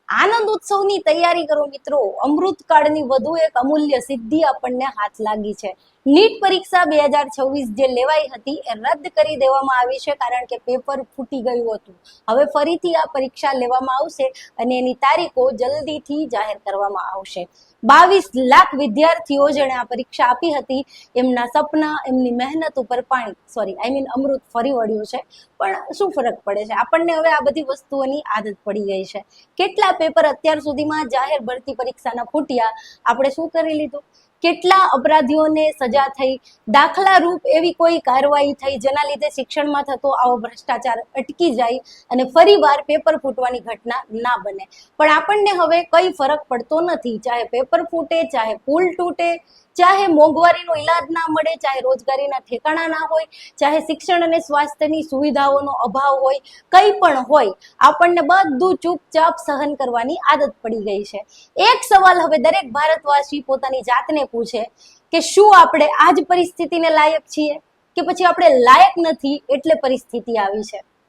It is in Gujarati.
આનંદ ઉત્સવની તૈયારી કરો મિત્રો. અમૃતકાળની વધુ એક અમૂલ્ય સિદ્ધિ આપણને હાથ લાગી છે. નીટ પરીક્ષા 2026 જે લેવાઈ હતી એ રદ કરી દેવામાં આવી છે, કારણ કે પેપર ફૂટી ગયું હતું. હવે ફરીથી આ પરીક્ષા લેવામાં આવશે અને એની તારીખો જલ્દીથી જાહેર કરવામાં આવશે. 22 લાખ વિદ્યાર્થીઓ જેણે આ પરીક્ષા આપી હતી, એમના સપના, એમની મહેનત ઉપર અમૃત ફરી વળ્યું છે. પણ શું ફરક પડે છે? આપણને હવે આ બધી વસ્તુઓની આદત પડી ગઈ છે. કેટલા પેપર અત્યાર સુધીમાં જાહેર ભરતી પરીક્ષાના ફૂટ્યા, આપણે શું કરી લીધું? કેટલા અપરાધીઓને સજા થઈ, દાખલા રૂપ એવી કોઈ કાર્યવાહી થઈ જેના લીધે શિક્ષણમાં થતો આવો ભ્રષ્ટાચાર અટકી જાય અને ફરીવાર પેપર ફૂટવાની ઘટના ના બને. પણ આપણને હવે કઈ ફરક પડતો નથી. ચાહે પેપર ફૂટે, ચાહે પુલ તૂટે, ચાહે મોંઘવારીનો ઈલાજ ના મળે, ચાહે રોજગારીના ઠેકાણા ના હોય, ચાહે શિક્ષણ અને સ્વાસ્થ્યની સુવિધાઓનો અભાવ હોય, કંઈ પણ હોય, આપણને બધું ચૂપચાપ સહન કરવાની આદત પડી ગઈ છે. એક સવાલ હવે દરેક ભારતવાસી પોતાની જાતને પૂછે કે શું આપણે આ જ પરિસ્થિતિને લાયક છીએ, કે પછી આપણે લાયક નથી એટલે પરિસ્થિતિ આવી છે?